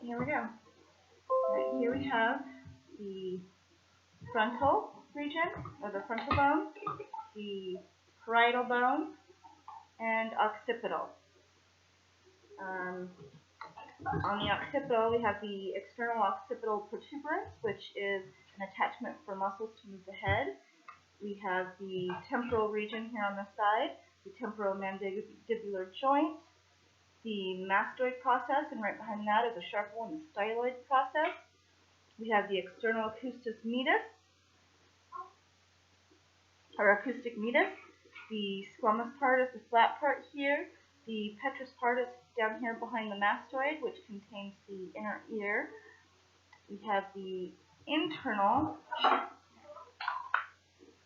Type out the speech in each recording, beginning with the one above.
Here we go. Right here we have the frontal region, or the frontal bone, the parietal bone, and occipital. On the occipital, we have the external occipital protuberance, which is an attachment for muscles to move the head. We have the temporal region here on the side, the temporal mandibular joint, the mastoid process, and right behind that is a sharp one, the styloid process. We have the external acoustus meatus, or acoustic meatus. The squamous part is the flat part here. The petrous part is down here behind the mastoid, which contains the inner ear. We have the internal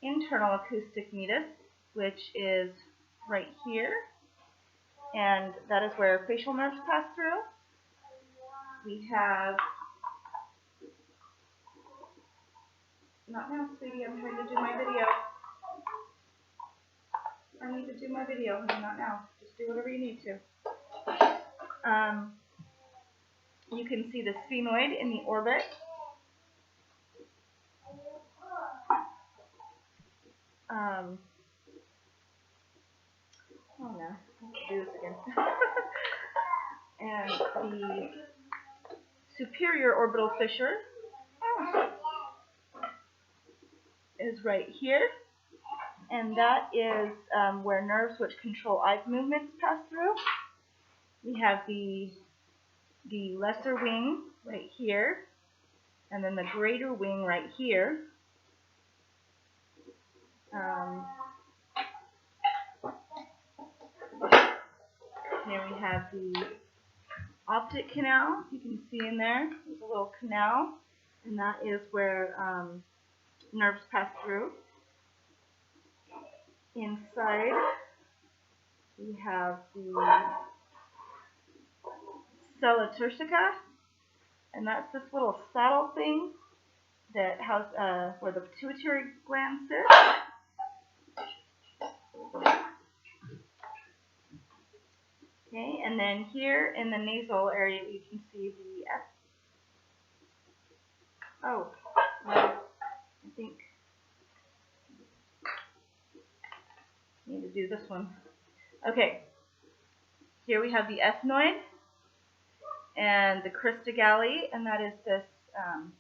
acoustic meatus, which is right here, and that is where facial nerves pass through. We have, not now, sweetie, I'm trying to do my video. I need to do my video, honey, not now. Just do whatever you need to. You can see the sphenoid in the orbit. Oh no, I have to do this again. And the superior orbital fissure is right here, and that is where nerves which control eye movements pass through. We have the lesser wing right here, and then the greater wing right here. Here we have the optic canal. You can see in there, there's a little canal, and that is where nerves pass through. Inside, we have the sella turcica, and that's this little saddle thing that has where the pituitary gland sits. Okay, and then here in the nasal area, you can see the well, I think I need to do this one. Okay, here we have the ethmoid and the crista galli, and that is this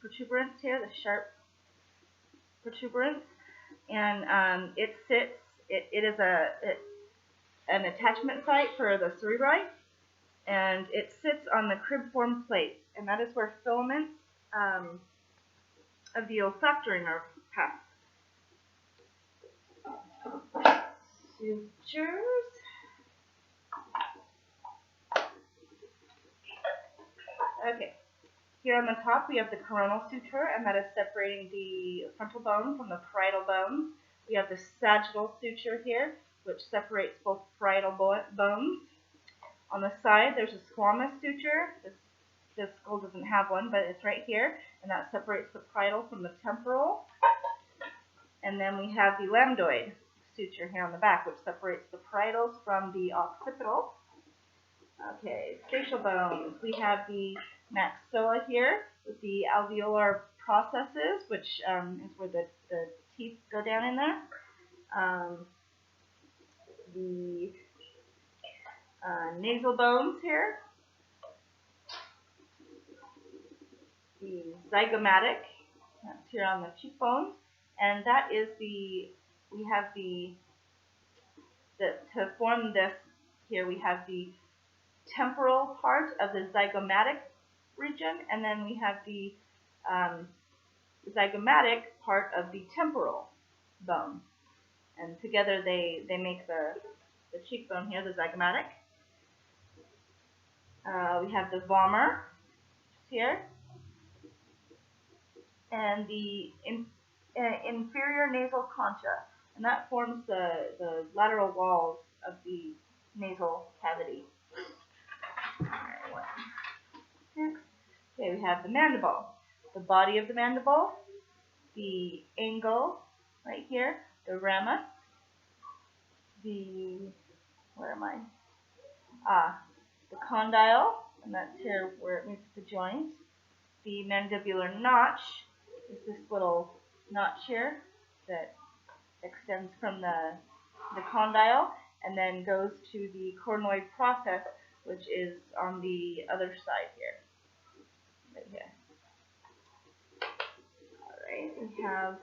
protuberance here, the sharp protuberance, and it sits. It is an attachment site for the cerebri, and it sits on the crib-formed plate, and that is where filaments of the olfactory nerve pass. Sutures. Okay, here on the top we have the coronal suture, and that is separating the frontal bone from the parietal bones. We have the sagittal suture here, which separates both parietal bones. On the side, there's a squamous suture. This skull doesn't have one, but it's right here, and that separates the parietal from the temporal. And then we have the lambdoid suture here on the back, which separates the parietals from the occipital. Okay, facial bones. We have the maxilla here with the alveolar processes, which is where the teeth go down in there. The nasal bones here. The zygomatic, that's here on the cheekbones, and that is to form this here we have the temporal part of the zygomatic region, and then we have the zygomatic part of the temporal bone, and together they make the cheekbone here, the zygomatic. We have the vomer here, and the inferior nasal concha, and that forms the lateral walls of the nasal cavity. Alright, what next? Okay, we have the mandible, the body of the mandible, the angle right here, the ramus, the, the condyle, and that's here where it meets the joint. The mandibular notch is this little notch here that extends from the condyle and then goes to the coronoid process, which is on the other side here. Right here. Alright, we have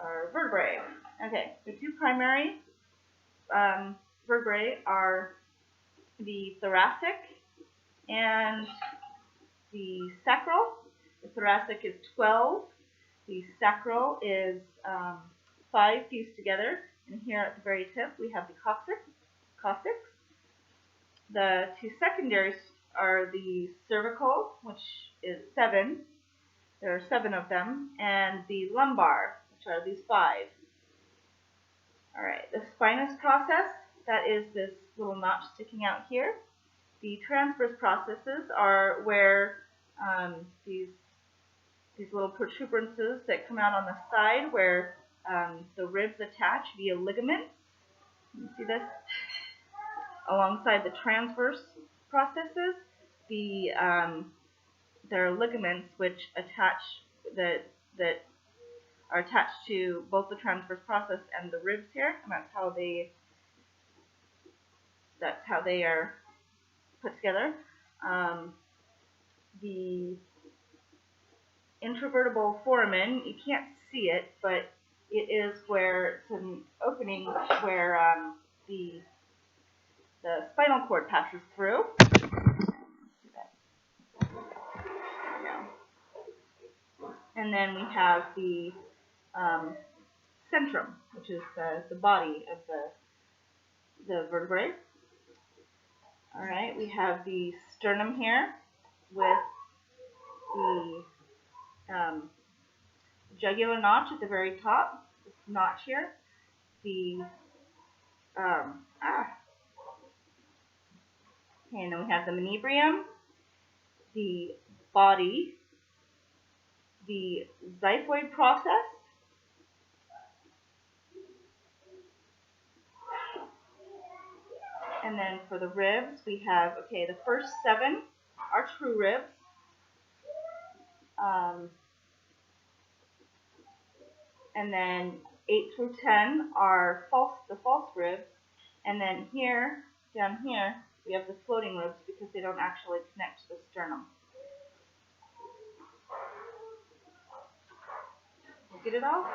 our vertebrae. Okay, the two primary vertebrae are the thoracic and the sacral. The thoracic is 12. The sacral is 5 fused together. And here at the very tip, we have the coccyx. The two secondaries are the cervical, which is 7. There are 7 of them. And the lumbar, which are these 5. All right, the spinous process, that is this little notch sticking out here. The transverse processes are where these little protuberances that come out on the side where the ribs attach via ligaments. You see this? Alongside the transverse processes, there are ligaments which attach that are attached to both the transverse process and the ribs here, and that's how they are put together. The intravertebral foramen, you can't see it, but it is where it's an opening where the spinal cord passes through. And then we have the centrum, which is the body of the vertebrae. All right, we have the sternum here with the jugular notch at the very top, this notch here. The Okay, and then we have the manubrium, the body, the xiphoid process, and then for the ribs, we have, okay, the first 7 are true ribs. And then 8 through 10 are the false ribs. And then here, down here, we have the floating ribs because they don't actually connect to the sternum. Get it all?